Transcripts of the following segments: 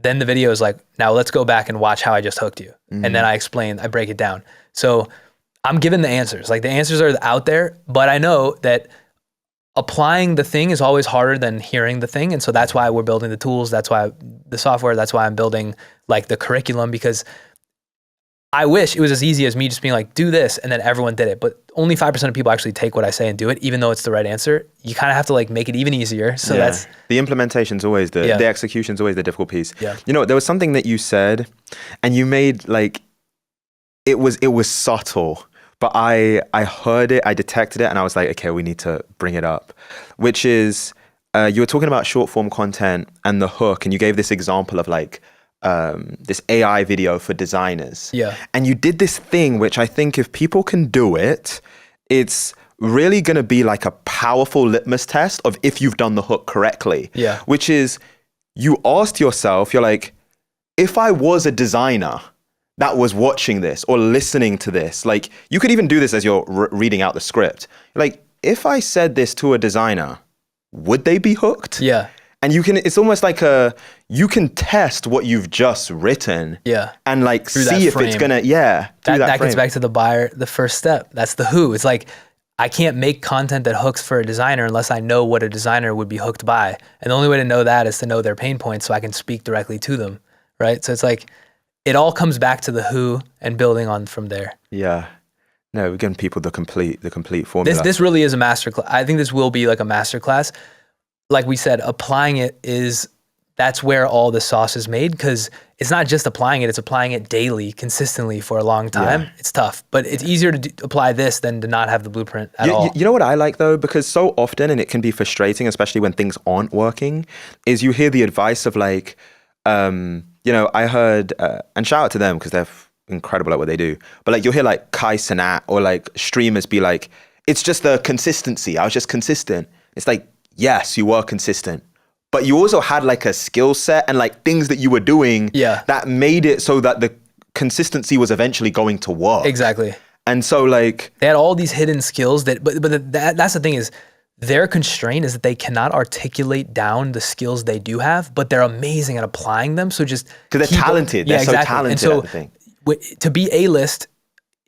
then the video is like, now let's go back and watch how I just hooked you. And then I break it down. So I'm given the answers. Like the answers are out there, but I know that applying the thing is always harder than hearing the thing. And so that's why we're building the tools. That's why the software, that's why I'm building like the curriculum, because I wish it was as easy as me just being like, do this, and then everyone did it. But only 5% of people actually take what I say and do it, even though it's the right answer. You kind of have to like make it even easier. So that's the implementation's always the execution's always the difficult piece. Yeah. You know, there was something that you said, and you made like, it was subtle, but I heard it, I detected it, and I was like, okay, we need to bring it up, which is you were talking about short form content and the hook, and you gave this example of like this AI video for designers. Yeah. And you did this thing, which I think if people can do it, it's really going to be like a powerful litmus test of if you've done the hook correctly. Yeah. Which is, you asked yourself, you're like, if I was a designer that was watching this or listening to this, like you could even do this as you're reading out the script. Like, if I said this to a designer, would they be hooked? Yeah. And it's almost like you can test what you've just written. Yeah. And like Through see if it's gonna, that gets back to the buyer, the first step. That's the who. It's like, I can't make content that hooks for a designer unless I know what a designer would be hooked by. And the only way to know that is to know their pain points so I can speak directly to them, right? So it's like, it all comes back to the who and building on from there. Yeah. No, we're giving people the complete formula. This really is a masterclass. I think this will be like a masterclass. Like we said, applying it that's where all the sauce is made, because it's not just applying it, it's applying it daily, consistently for a long time. Yeah. It's tough, but it's easier to apply this than to not have the blueprint at all. You know what I like though? Because so often, and it can be frustrating, especially when things aren't working, is you hear the advice of like, you know, I heard, and shout out to them because they're incredible at what they do, but like you'll hear like Kai Cenat or like streamers be like, it's just the consistency. I was just consistent. It's like, yes, you were consistent, but you also had like a skill set and like things that you were doing that made it so that the consistency was eventually going to work. Exactly. And so like, they had all these hidden skills but that's the thing is, their constraint is that they cannot articulate down the skills they do have, but they're amazing at applying them. So just because they're talented, they're so talented. And so at the thing. To be A-list,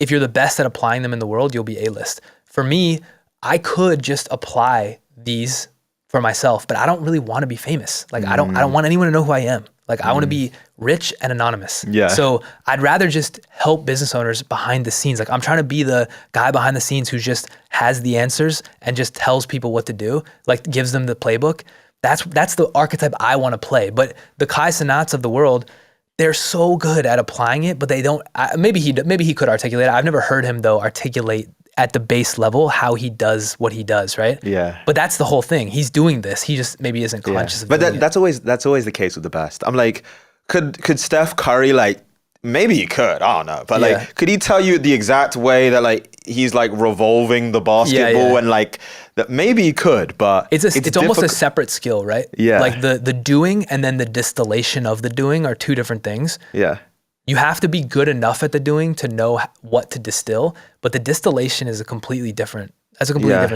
if you're the best at applying them in the world, you'll be A-list. For me, I could just apply these for myself, but I don't really want to be famous. Like I don't want anyone to know who I am. Like I want to be rich and anonymous. Yeah. So I'd rather just help business owners behind the scenes. Like I'm trying to be the guy behind the scenes who just has the answers and just tells people what to do, like gives them the playbook. That's the archetype I want to play. But the Kai Cenats of the world, they're so good at applying it, but they don't. Maybe he could articulate it. I've never heard him though articulate at the base level how he does what he does, right? Yeah. But that's the whole thing. He's doing this. He just maybe isn't conscious of it. But that's always the case with the best. I'm like, could Steph Curry like, maybe he could, I don't know, but like, could he tell you the exact way that like he's like revolving the basketball and like that? Maybe he could, but it's almost a separate skill, right? Yeah. Like the doing and then the distillation of the doing are two different things. Yeah. You have to be good enough at the doing to know what to distill, but the distillation is a completely different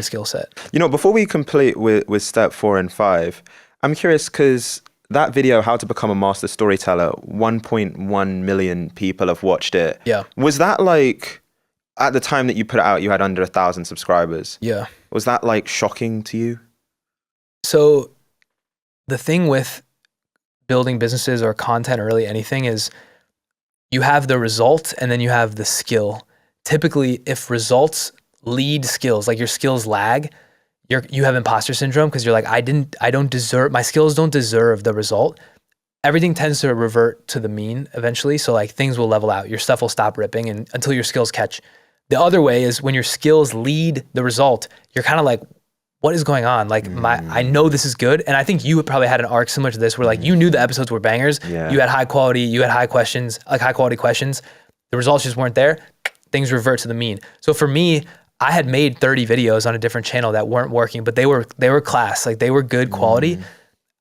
skill set. You know, before we complete with step 4 and 5, I'm curious because that video, How to Become a Master Storyteller, 1.1 million people have watched it. Yeah. Was that like, at the time that you put it out, you had under 1,000 subscribers? Yeah. Was that like shocking to you? So the thing with building businesses or content or really anything is you have the result and then you have the skill. Typically, if results lead skills, like your skills lag, you have imposter syndrome because you're like, my skills don't deserve the result. Everything tends to revert to the mean eventually. So like things will level out. Your stuff will stop ripping and until your skills catch. The other way is when your skills lead the result, you're kind of like, what is going on? Like I know this is good. And I think you probably had an arc similar to this where like you knew the episodes were bangers. Yeah. You had high questions, like high quality questions. The results just weren't there. Things revert to the mean. So for me, I had made 30 videos on a different channel that weren't working, but they were class, like they were good quality.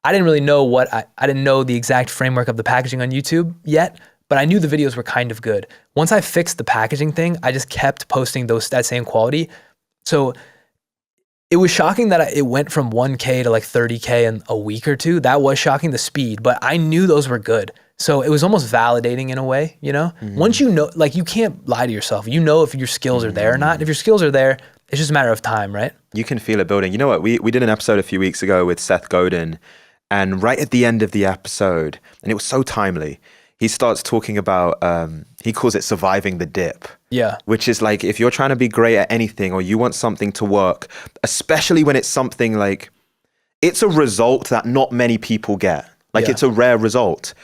I didn't really know I didn't know the exact framework of the packaging on YouTube yet, but I knew the videos were kind of good. Once I fixed the packaging thing, I just kept posting that same quality. So it was shocking that it went from 1K to like 30K in a week or two. That was shocking, the speed, but I knew those were good. So it was almost validating in a way, you know? Once you know, like you can't lie to yourself. You know if your skills are there or not. If your skills are there, it's just a matter of time, right? You can feel it building. You know what? We did an episode a few weeks ago with Seth Godin, and right at the end of the episode, and it was so timely, he starts talking about, he calls it surviving the dip. Yeah. Which is like, if you're trying to be great at anything or you want something to work, especially when it's something like, it's a result that not many people get. Like it's a rare result.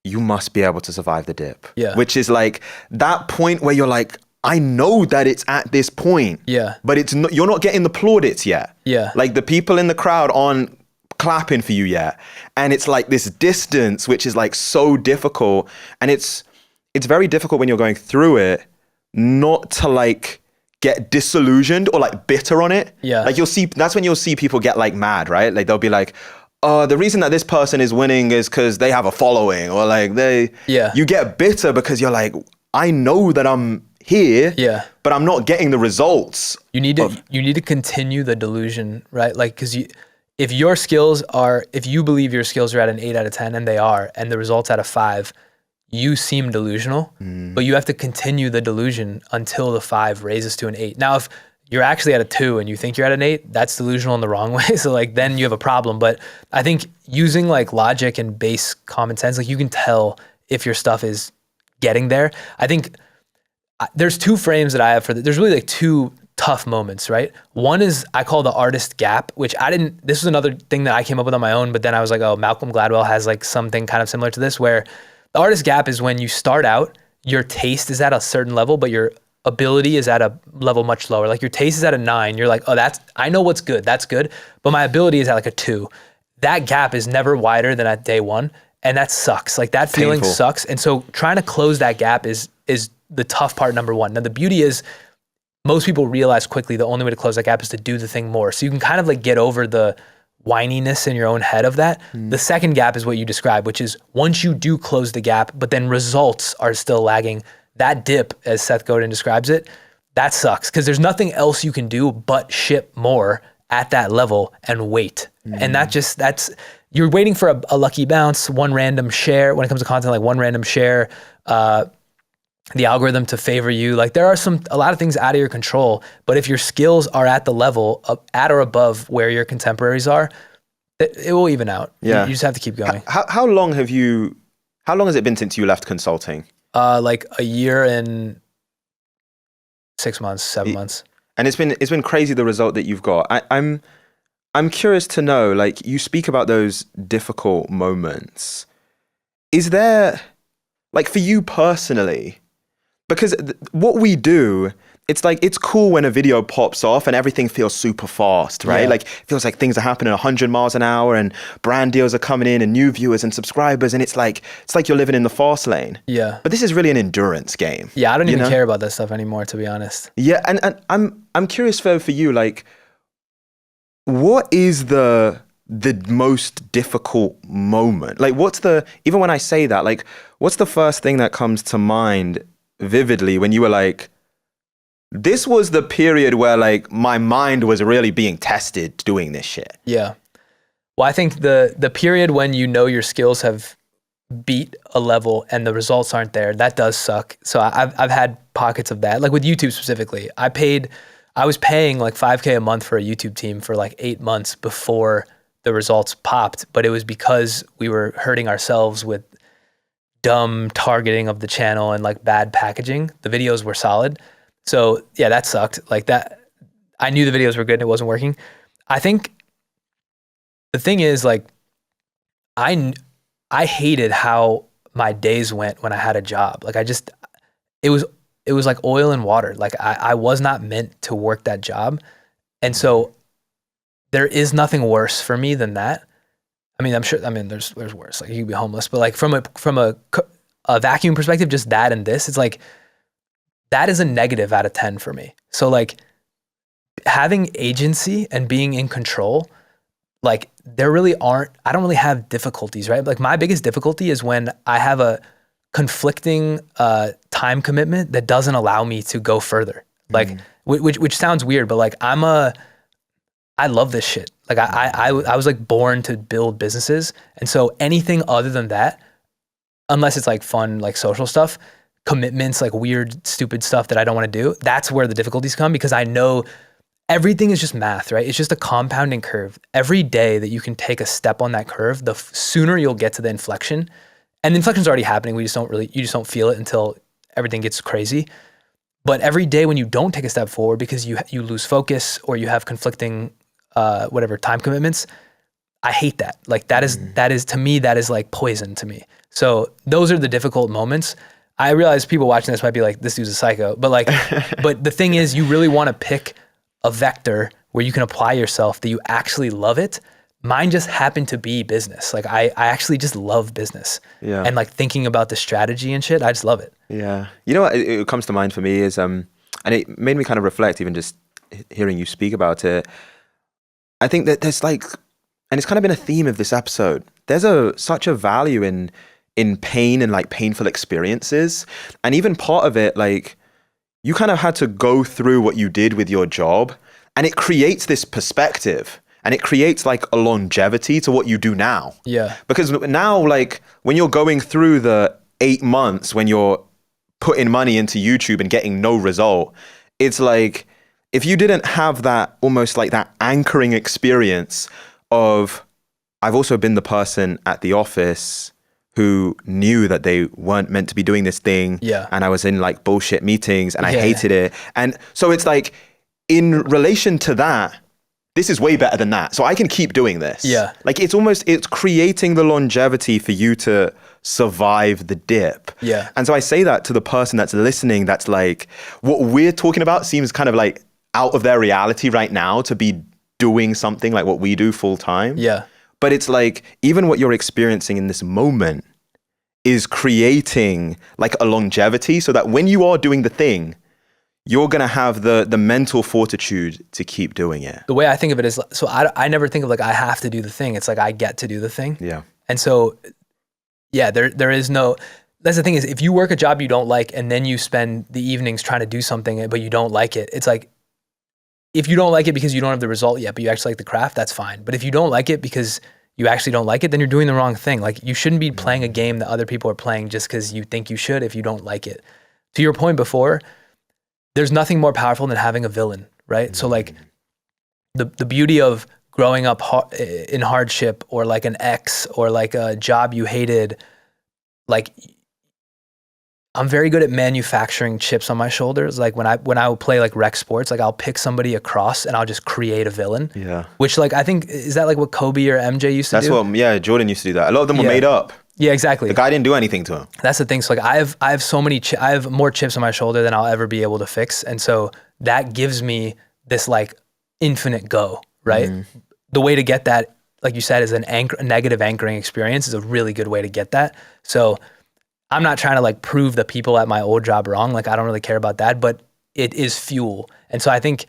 You must be able to survive the dip. Yeah. Which is like that point where you're like, I know that it's at this point. Yeah. But it's not, you're not getting the plaudits yet. Yeah. Like the people in the crowd aren't clapping for you yet. And it's like this distance, which is like so difficult. And it's very difficult when you're going through it, not to like get disillusioned or like bitter on it. Yeah. Like that's when you'll see people get like mad, right? Like they'll be like, the reason that this person is winning is because they have a following, or like you get bitter because you're like, I know that I'm here, but I'm not getting the results. You need to continue the delusion, right? Like, because if you believe your skills are at an 8 out of 10, and they are, and the results at a 5, you seem delusional, but you have to continue the delusion until the 5 raises to an 8. Now, if you're actually at a 2 and you think you're at an 8, that's delusional in the wrong way. So like, then you have a problem. But I think using like logic and base common sense, like you can tell if your stuff is getting there. I think there's 2 frames that I have for there's really like 2 tough moments, right? One is I call the artist gap, which this was another thing that I came up with on my own, but then I was like, oh, Malcolm Gladwell has like something kind of similar to this, where the artist gap is when you start out, your taste is at a certain level, but your ability is at a level much lower. Like your taste is at a 9. You're like, oh, I know what's good. That's good. But my ability is at like a 2. That gap is never wider than at day 1. And that sucks. Like that feeling sucks. And so trying to close that gap is the tough part, number 1. Now the beauty is most people realize quickly the only way to close that gap is to do the thing more. So you can kind of like get over the whininess in your own head of that. The second gap is what you described, which is once you do close the gap, but then results are still lagging, that dip, as Seth Godin describes it, that sucks because there's nothing else you can do but ship more at that level and wait. And you're waiting for a lucky bounce, one random share. When it comes to content, like one random share, the algorithm to favor you. Like there are a lot of things out of your control, but if your skills are at the level at or above where your contemporaries are, it will even out. Yeah. You just have to keep going. How long has it been since you left consulting? Like a year and 6 months, 7 months. And it's been crazy, the result that you've got. I'm curious to know, like you speak about those difficult moments. Is there, like for you personally, because what we do, it's like, it's cool when a video pops off and everything feels super fast, right? Yeah. Like it feels like things are happening 100 miles an hour and brand deals are coming in and new viewers and subscribers. And it's like you're living in the fast lane. Yeah. But this is really an endurance game. Yeah. I don't even care about that stuff anymore, to be honest. Yeah. And I'm curious for you, like, what is the most difficult moment? Like even when I say that, like, what's the first thing that comes to mind vividly when you were like, this was the period where like my mind was really being tested doing this shit? Yeah. Well, I think the period when you know your skills have beat a level and the results aren't there, that does suck. So I've had pockets of that. Like with YouTube specifically, I was paying like $5K a month for a YouTube team for like 8 months before the results popped, but it was because we were hurting ourselves with dumb targeting of the channel and like bad packaging. The videos were solid. So yeah, that sucked. Like that, I knew the videos were good and it wasn't working. I think the thing is like, I hated how my days went when I had a job. Like it was like oil and water. Like I was not meant to work that job. And so there is nothing worse for me than that. I mean, there's worse. Like you could be homeless, but like from a vacuum perspective, just that and this, it's like, that is a negative out of 10 for me. So like having agency and being in control, like I don't really have difficulties, right? Like my biggest difficulty is when I have a conflicting time commitment that doesn't allow me to go further. Like, which sounds weird, but like I love this shit. Like I was like born to build businesses. And so anything other than that, unless it's like fun, like social stuff, commitments, like weird, stupid stuff that I don't want to do, that's where the difficulties come, because I know everything is just math, right? It's just a compounding curve. Every day that you can take a step on that curve, the sooner you'll get to the inflection. And the inflection's already happening. You just don't feel it until everything gets crazy. But every day when you don't take a step forward because you lose focus or you have conflicting whatever time commitments, I hate that. Like that is to me, that is like poison to me. So those are the difficult moments. I realize people watching this might be like, this dude's a psycho, but like, but the thing is, you really want to pick a vector where you can apply yourself that you actually love it. Mine just happened to be business. Like I actually just love business. Yeah. And like thinking about the strategy and shit, I just love it. Yeah. You know what it comes to mind for me is, and it made me kind of reflect even just hearing you speak about it. I think that there's like, and it's kind of been a theme of this episode, there's such a value in pain and like painful experiences. And even part of it, like you kind of had to go through what you did with your job, and it creates this perspective and it creates like a longevity to what you do now. Yeah. Because now, like when you're going through the 8 months when you're putting money into YouTube and getting no result, it's like, if you didn't have that almost like that anchoring experience of, I've also been the person at the office who knew that they weren't meant to be doing this thing. Yeah. And I was in like bullshit meetings and I hated it. And so it's like, in relation to that, this is way better than that. So I can keep doing this. Yeah. Like it's creating the longevity for you to survive the dip. Yeah. And so I say that to the person that's listening, that's like, what we're talking about seems kind of like out of their reality right now to be doing something like what we do full time. Yeah. But it's like, even what you're experiencing in this moment is creating like a longevity so that when you are doing the thing, you're going to have the mental fortitude to keep doing it. The way I think of it is, so I never think of like, I have to do the thing. It's like, I get to do the thing. Yeah. And so, yeah, there is no, that's the thing is, if you work a job you don't like and then you spend the evenings trying to do something, but you don't like it, it's like, if you don't like it because you don't have the result yet, but you actually like the craft, that's fine. But if you don't like it because you actually don't like it, then you're doing the wrong thing. Like you shouldn't be playing a game that other people are playing just because you think you should if you don't like it. To your point before, there's nothing more powerful than having a villain, right? So like the beauty of growing up in hardship, or like an ex, or like a job you hated, like I'm very good at manufacturing chips on my shoulders. Like when I will play like rec sports, like I'll pick somebody across and I'll just create a villain. Yeah. Which like, I think, is that like what Kobe or MJ used to do? That's what, yeah, Jordan used to do that. A lot of them were made up. Yeah, exactly. The guy didn't do anything to him. That's the thing. So like I have so many, I have more chips on my shoulder than I'll ever be able to fix. And so that gives me this like infinite go, right? Mm-hmm. The way to get that, like you said, is a negative anchoring experience is a really good way to get that. So I'm not trying to like prove the people at my old job wrong. Like I don't really care about that, but it is fuel. And so I think,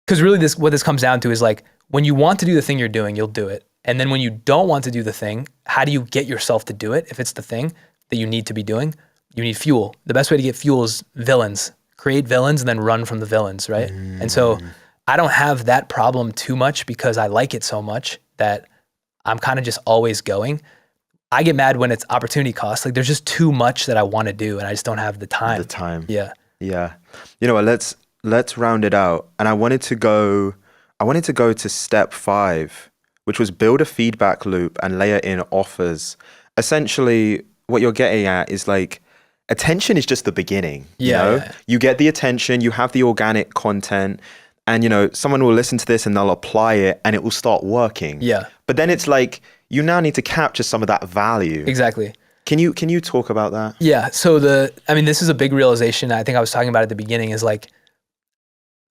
because really what this comes down to is like, when you want to do the thing you're doing, you'll do it. And then when you don't want to do the thing, how do you get yourself to do it? If it's the thing that you need to be doing, you need fuel. The best way to get fuel is villains. Create villains and then run from the villains, right? And so I don't have that problem too much because I like it so much that I'm kind of just always going. I get mad when it's opportunity cost. Like there's just too much that I want to do and I just don't have the time. The time. Yeah. Yeah. You know what, let's round it out. And I wanted to go to step 5, which was build a feedback loop and layer in offers. Essentially, what you're getting at is like, attention is just the beginning. Yeah. You get the attention, you have the organic content, and someone will listen to this and they'll apply it and it will start working. Yeah. But then it's like, you now need to capture some of that value. Exactly. Can you talk about that? Yeah. So this is a big realization. I think I was talking about at the beginning is like,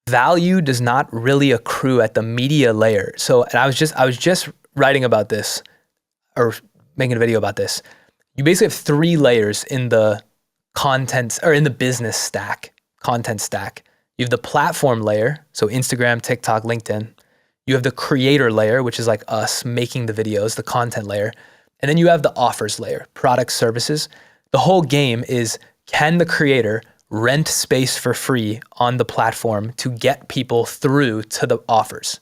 value does not really accrue at the media layer. So, and I was just writing about this or making a video about this. You basically have 3 layers in the content or in the business stack, content stack. You have the platform layer. So Instagram, TikTok, LinkedIn. You have the creator layer, which is like us making the videos, the content layer. And then you have the offers layer, products, services. The whole game is, can the creator rent space for free on the platform to get people through to the offers.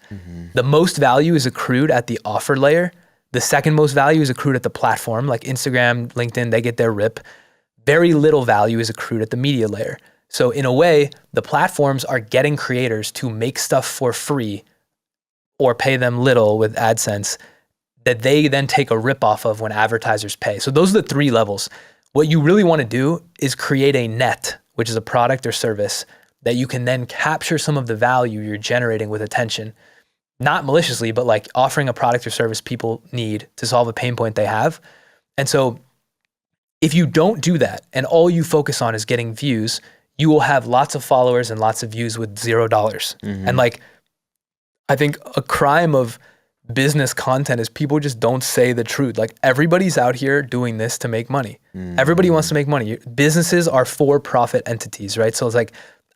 The most value is accrued at the offer layer. The second most value is accrued at the platform, like Instagram, LinkedIn, they get their rip. Very little value is accrued at the media layer. So in a way, the platforms are getting creators to make stuff for free or pay them little with AdSense that they then take a rip off of when advertisers pay. So those are the three levels. What you really want to do is create a net, which is a product or service that you can then capture some of the value you're generating with attention, not maliciously, but like offering a product or service people need to solve a pain point they have. And so if you don't do that and all you focus on is getting views, you will have lots of followers and lots of views with $0. And like, I think a crime of business content is people just don't say the truth. Like everybody's out here doing this to make money. Everybody wants to make money. Businesses are for-profit entities, right? So it's like,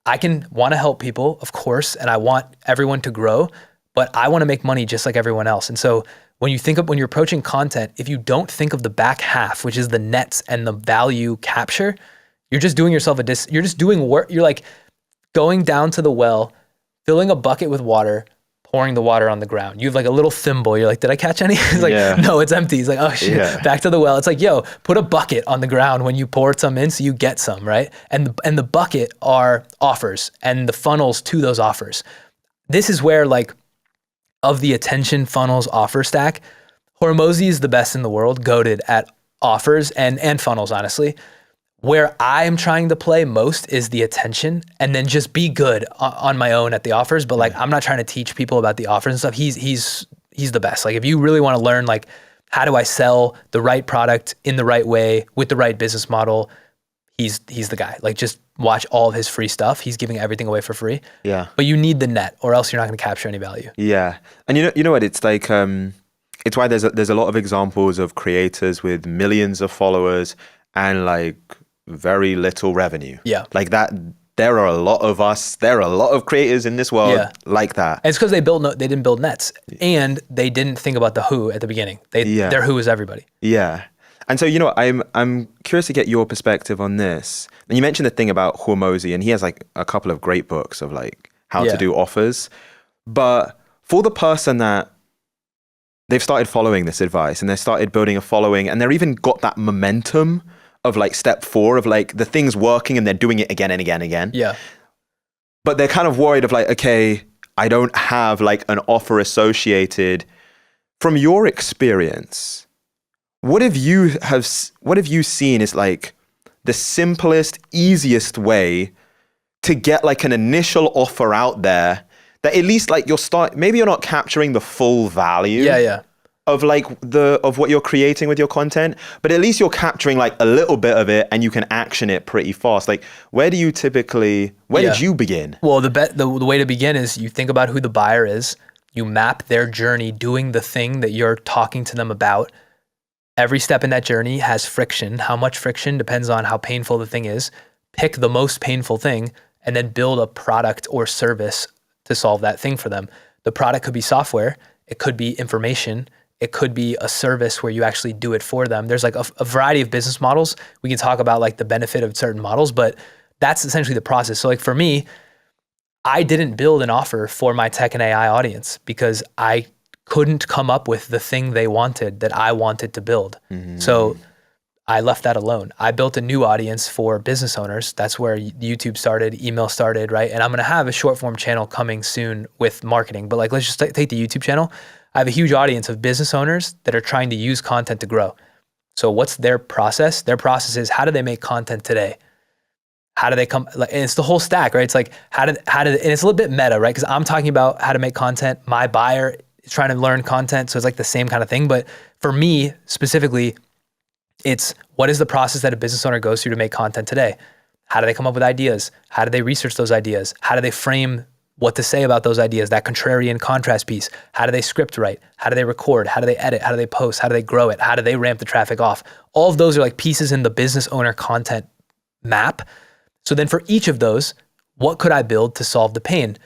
I can want to help people, of course, and I want everyone to grow, but I want to make money just like everyone else. And so when you're approaching content, if you don't think of the back half, which is the nets and the value capture, you're just doing yourself you're just doing work. You're like going down to the well, filling a bucket with water, pouring the water on the ground. You have like a little thimble. You're like, did I catch any? It's like, no, it's empty. It's like, oh shit, back to the well. It's like, yo, put a bucket on the ground when you pour some in so you get some, right? And the bucket are offers and the funnels to those offers. This is where like, of the attention funnels offer stack, Hormozy is the best in the world, goated at offers and funnels, honestly. Where I'm trying to play most is the attention and then just be good on my own at the offers. But like, I'm not trying to teach people about the offers and stuff. He's the best. Like if you really want to learn like, how do I sell the right product in the right way with the right business model? He's the guy. Like just watch all of his free stuff. He's giving everything away for free. Yeah. But you need the net or else you're not going to capture any value. Yeah. And you know what? It's like, it's why there's a lot of examples of creators with millions of followers and like very little revenue. Yeah. Like that, there are a lot of us, there are a lot of creators in this world like that. And it's because they didn't build nets and they didn't think about the who at the beginning. Their who is everybody. Yeah. And so, you know, I'm curious to get your perspective on this. And you mentioned the thing about Hormozy, and he has like a couple of great books of like how to do offers. But for the person that they've started following this advice and they started building a following and they're even got that momentum of like step 4 of like the thing's working and they're doing it again and again and again. Yeah. But they're kind of worried of like, okay, I don't have like an offer associated. From your experience, what have you seen is like the simplest, easiest way to get like an initial offer out there that at least like maybe you're not capturing the full value of like of what you're creating with your content, but at least you're capturing like a little bit of it and you can action it pretty fast. Like where did you begin? Well, the way to begin is you think about who the buyer is, you map their journey doing the thing that you're talking to them about. Every step in that journey has friction. How much friction depends on how painful the thing is. Pick the most painful thing and then build a product or service to solve that thing for them. The product could be software. It could be information. It could be a service where you actually do it for them. There's like a variety of business models. We can talk about like the benefit of certain models, but that's essentially the process. So like for me, I didn't build an offer for my tech and AI audience because I couldn't come up with the thing they wanted that I wanted to build. So I left that alone. I built a new audience for business owners. That's where YouTube started, email started, right? And I'm going to have a short form channel coming soon with marketing. But like, let's just take the YouTube channel. I have a huge audience of business owners that are trying to use content to grow. So what's their process? Their process is, how do they make content today? How do they come? And it's the whole stack, right? It's like, and it's a little bit meta, right? Because I'm talking about how to make content. My buyer is trying to learn content. So it's like the same kind of thing. But for me specifically, it's what is the process that a business owner goes through to make content today? How do they come up with ideas? How do they research those ideas? How do they frame what to say about those ideas, that contrarian contrast piece? How do they script write? How do they record? How do they edit? How do they post? How do they grow it? How do they ramp the traffic off? All of those are like pieces in the business owner content map. So then for each of those, what could I build to solve the pain?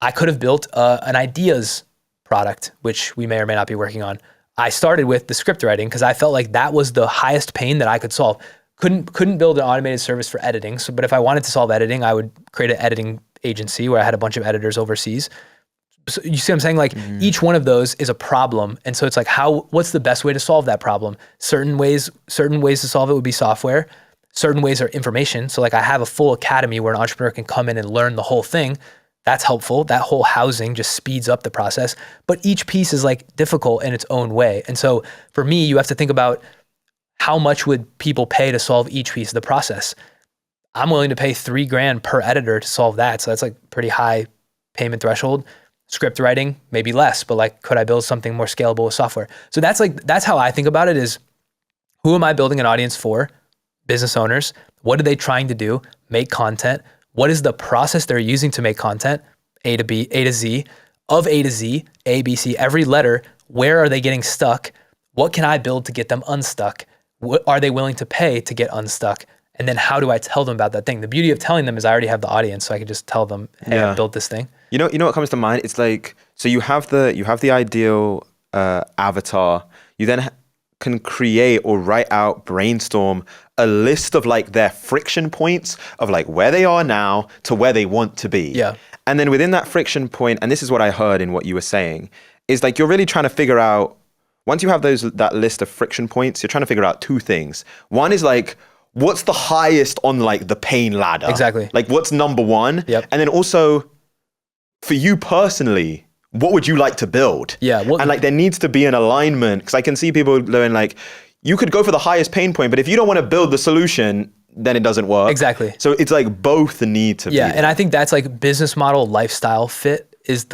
I could have built an ideas product, which we may or may not be working on. I started with the script writing because I felt like that was the highest pain that I could solve. couldn't build an automated service for editing. So, but if I wanted to solve editing, I would create an editing agency where I had a bunch of editors overseas. So you see what I'm saying? Like each one of those is a problem. And so it's like, what's the best way to solve that problem? Certain ways to solve it would be software. Certain ways are information. So like I have a full academy where an entrepreneur can come in and learn the whole thing. That's helpful. That whole housing just speeds up the process. But each piece is like difficult in its own way. And so for me, you have to think about how much would people pay to solve each piece of the process. I'm willing to pay $3,000 per editor to solve that. So that's like pretty high payment threshold. Script writing, maybe less, but like, could I build something more scalable with software? So that's how I think about it is, who am I building an audience for? Business owners. What are they trying to do? Make content. What is the process they're using to make content? A to Z. Of A to Z, A, B, C, every letter, where are they getting stuck? What can I build to get them unstuck? What are they willing to pay to get unstuck? And then how do I tell them about that thing? The beauty of telling them is I already have the audience, so I can just tell them, hey, I built this thing. You know what comes to mind? It's like, so you have the ideal avatar. You then can create or write out, brainstorm a list of like their friction points of like where they are now to where they want to be. Yeah. And then within that friction point, and this is what I heard in what you were saying, is like you're really trying to figure out, once you have that list of friction points, you're trying to figure out two things. One is like, what's the highest on like the pain ladder? Exactly. Like what's number one? Yep. And then also for you personally, what would you like to build? Yeah. And like there needs to be an alignment, because I can see people going like, you could go for the highest pain point, but if you don't want to build the solution, then it doesn't work. Exactly. So it's like both need to be. Yeah. And I think that's like business model lifestyle fit is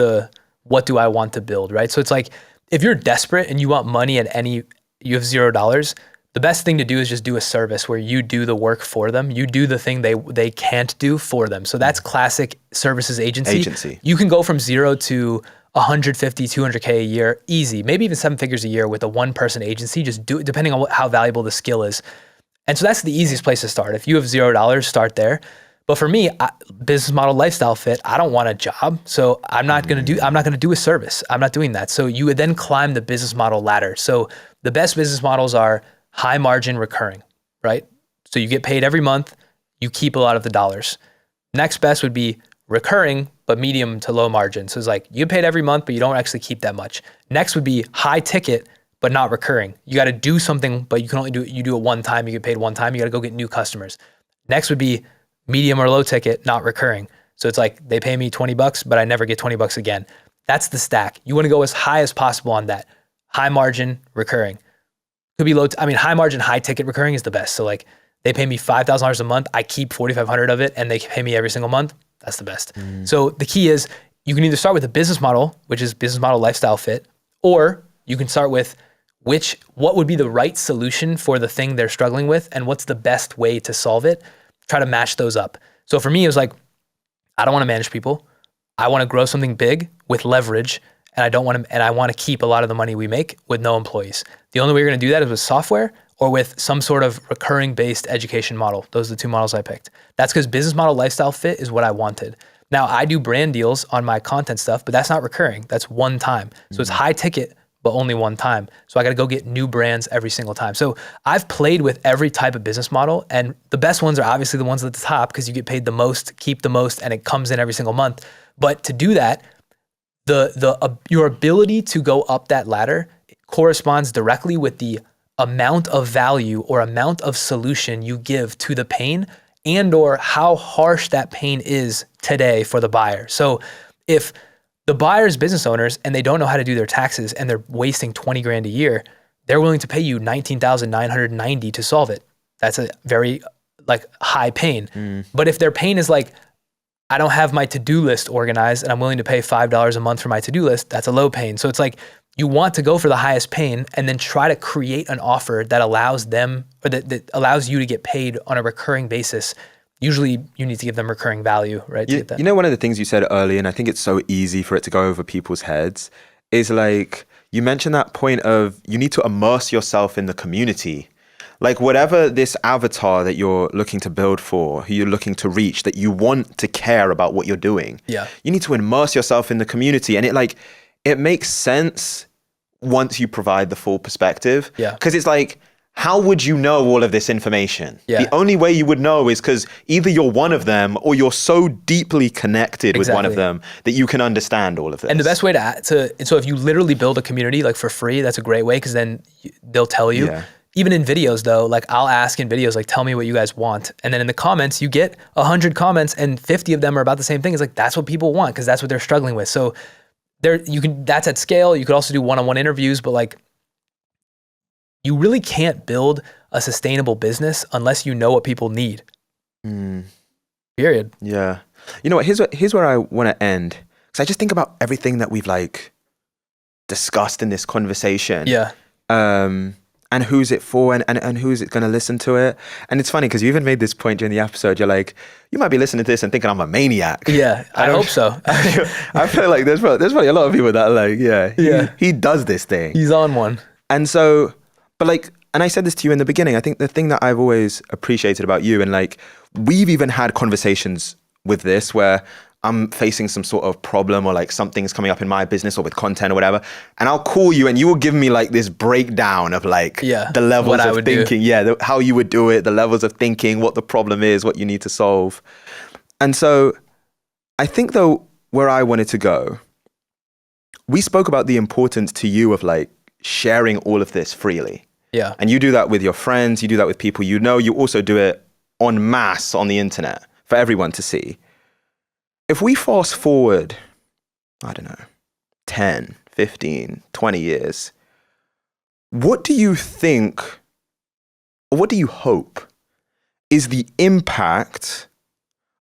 what do I want to build, right? So it's like, if you're desperate and you want money you have $0, the best thing to do is just do a service where you do the work for them. You do the thing they can't do for them. So that's classic services agency. You can go from 0 to 150, 200K a year, easy, maybe even 7 figures a year with a one-person agency, just do it depending on how valuable the skill is. And so that's the easiest place to start. If you have $0, start there. But for me, business model lifestyle fit, I don't want a job. So I'm not going to do a service. I'm not doing that. So you would then climb the business model ladder. So the best business models are high margin recurring, right? So you get paid every month, you keep a lot of the dollars. Next best would be recurring, but medium to low margin. So it's like you get paid every month, but you don't actually keep that much. Next would be high ticket, but not recurring. You got to do something, but you can only do it one time. You get paid one time. You got to go get new customers. Next would be medium or low ticket, not recurring. So it's like they pay me $20, but I never get $20 again. That's the stack. You want to go as high as possible on that. High margin, recurring. Could be high margin, high ticket recurring is the best. So like they pay me $5,000 a month. I keep 4,500 of it and they pay me every single month. That's the best. So the key is you can either start with a business model, which is business model lifestyle fit, or you can start with what would be the right solution for the thing they're struggling with and what's the best way to solve it. Try to match those up. So for me, it was like, I don't want to manage people. I want to grow something big with leverage, and I want to keep a lot of the money we make with no employees. The only way you're going to do that is with software or with some sort of recurring based education model. Those are the two models I picked. That's because business model lifestyle fit is what I wanted. Now I do brand deals on my content stuff, but that's not recurring. That's one time. So it's high ticket, but only one time. So I got to go get new brands every single time. So I've played with every type of business model, and the best ones are obviously the ones at the top because you get paid the most, keep the most, and it comes in every single month. But to do that, your ability to go up that ladder corresponds directly with the amount of value or amount of solution you give to the pain and or how harsh that pain is today for the buyer. So if the buyer's business owners and they don't know how to do their taxes and they're wasting 20 grand a year, they're willing to pay you $19,990 to solve it. That's a very like high pain. But if their pain is like, I don't have my to-do list organized and I'm willing to pay $5 a month for my to-do list, that's a low pain. So it's like you want to go for the highest pain and then try to create an offer that allows them or that allows you to get paid on a recurring basis. Usually you need to give them recurring value, right? To get that. You know, one of the things you said earlier, and I think it's so easy for it to go over people's heads, is like you mentioned that point of you need to immerse yourself in the community. Like whatever this avatar that you're looking to build for, who you're looking to reach, that you want to care about what you're doing. Yeah. You need to immerse yourself in the community. And it makes sense once you provide the full perspective. Yeah. Because it's like, how would you know all of this information? Yeah. The only way you would know is because either you're one of them or you're so deeply connected with one of them that you can understand all of this. And the best way so if you literally build a community like for free, that's a great way because then they'll tell you. Yeah. Even in videos though, like I'll ask in videos, like tell me what you guys want. And then in the comments, you get 100 comments and 50 of them are about the same thing. It's like, that's what people want because that's what they're struggling with. So that's at scale. You could also do one-on-one interviews, but like you really can't build a sustainable business unless you know what people need. Period. Yeah. You know what? Here's where I want to end. Because I just think about everything that we've like discussed in this conversation. Yeah. And who's it for and who's it going to listen to it. And it's funny because you even made this point during the episode. You're like, you might be listening to this and thinking I'm a maniac. Yeah, I hope so. I feel like there's probably a lot of people that are like, he does this thing. He's on one. And so, but like, and I said this to you in the beginning, I think the thing that I've always appreciated about you, and like, we've even had conversations with this where I'm facing some sort of problem or like something's coming up in my business or with content or whatever. And I'll call you and you will give me like this breakdown of like the levels of thinking. Yeah, how you would do it, the levels of thinking, what the problem is, what you need to solve. And so I think though, where I wanted to go, we spoke about the importance to you of like sharing all of this freely. Yeah. And you do that with your friends, you do that with people you know, you also do it en masse on the internet for everyone to see. If we fast forward, I don't know, 10, 15, 20 years, what do you think, or what do you hope is the impact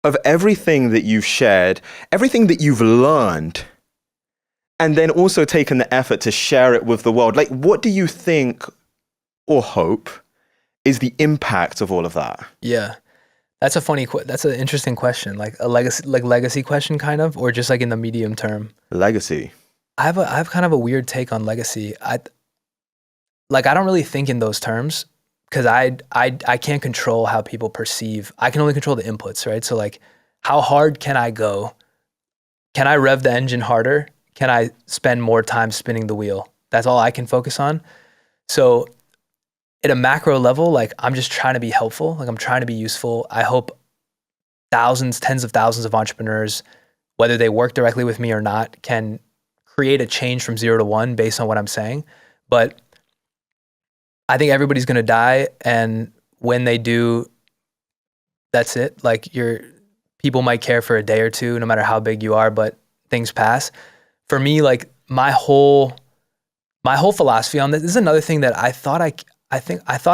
of everything that you've shared, everything that you've learned, and then also taken the effort to share it with the world? Like, what do you think or hope is the impact of all of that? Yeah. That's an interesting question, like a legacy question kind of, or just like in the medium term. Legacy. I have kind of a weird take on legacy. I don't really think in those terms because I can't control how people perceive. I can only control the inputs, right? So like, how hard can I go? Can I rev the engine harder? Can I spend more time spinning the wheel? That's all I can focus on. So at a macro level, like I'm just trying to be helpful. Like I'm trying to be useful. I hope tens of thousands of entrepreneurs, whether they work directly with me or not, can create a change from 0 to 1 based on what I'm saying. But I think everybody's going to die. And when they do, that's it. Like people might care for a day or two, no matter how big you are, but things pass. For me, like my whole philosophy on this is another thing that I thought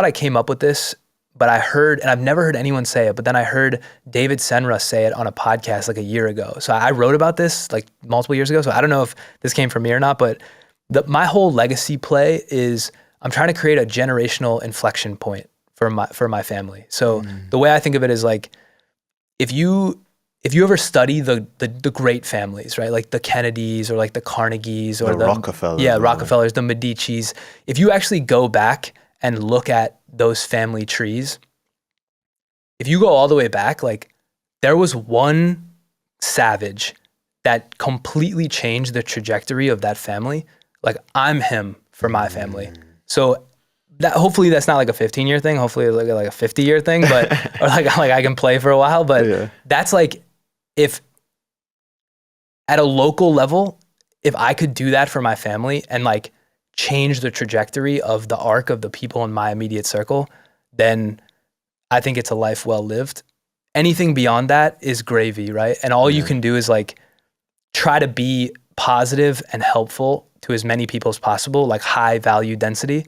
I came up with this, but I heard, and I've never heard anyone say it, but then I heard David Senra say it on a podcast like a year ago. So I wrote about this like multiple years ago. So I don't know if this came from me or not, but my whole legacy play is I'm trying to create a generational inflection point for my family. So the way I think of it is like, if you ever study the great families, right? Like the Kennedys or like the Carnegies or the Rockefellers. Yeah, Rockefellers, the Medicis. If you actually go back and look at those family trees, if you go all the way back, like there was one savage that completely changed the trajectory of that family. Like I'm him for my family. So hopefully that's not like a 15-year thing. Hopefully it's like a 50-year thing, but or like I can play for a while. But that's like, if at a local level, if I could do that for my family and like change the trajectory of the arc of the people in my immediate circle, then I think it's a life well lived. Anything beyond that is gravy, right? And all you can do is like try to be positive and helpful to as many people as possible, like high value density,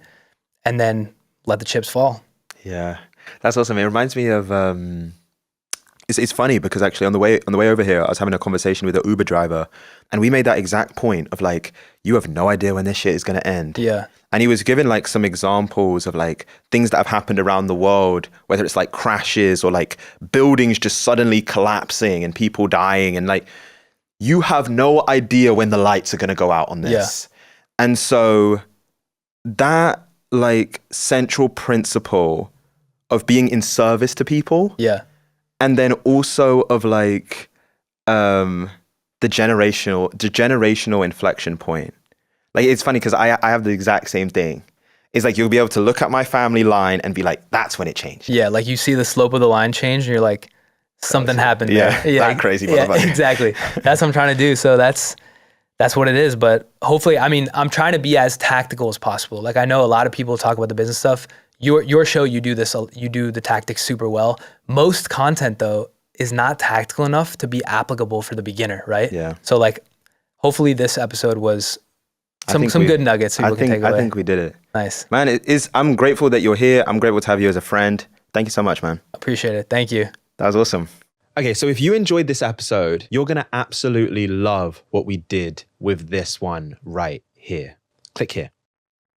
and then let the chips fall. Yeah, that's awesome. It reminds me of it's funny because actually on the way over here, I was having a conversation with an Uber driver, and we made that exact point of like, you have no idea when this shit is going to end. Yeah. And he was giving like some examples of like things that have happened around the world, whether it's like crashes or like buildings just suddenly collapsing and people dying, and like, you have no idea when the lights are going to go out on this. Yeah. And so that like central principle of being in service to people. Yeah. And then also of like the generational inflection point. Like it's funny because I have the exact same thing. is like you'll be able to look at my family line and be like, that's when it changed. Yeah, like you see the slope of the line change and you're like, something happened Yeah, there. that crazy Yeah, motherfucker. exactly. That's what I'm trying to do. So that's what it is. But hopefully, I mean, I'm trying to be as tactical as possible. Like I know a lot of people talk about the business stuff. Your show, you do the tactics super well. Most content though is not tactical enough to be applicable for the beginner, right? Yeah. So like, hopefully this episode was some good nuggets people can take away. I think we did it. Nice. Man, I'm grateful that you're here. I'm grateful to have you as a friend. Thank you so much, man. Appreciate it. Thank you. That was awesome. Okay, so if you enjoyed this episode, you're going to absolutely love what we did with this one right here. Click here.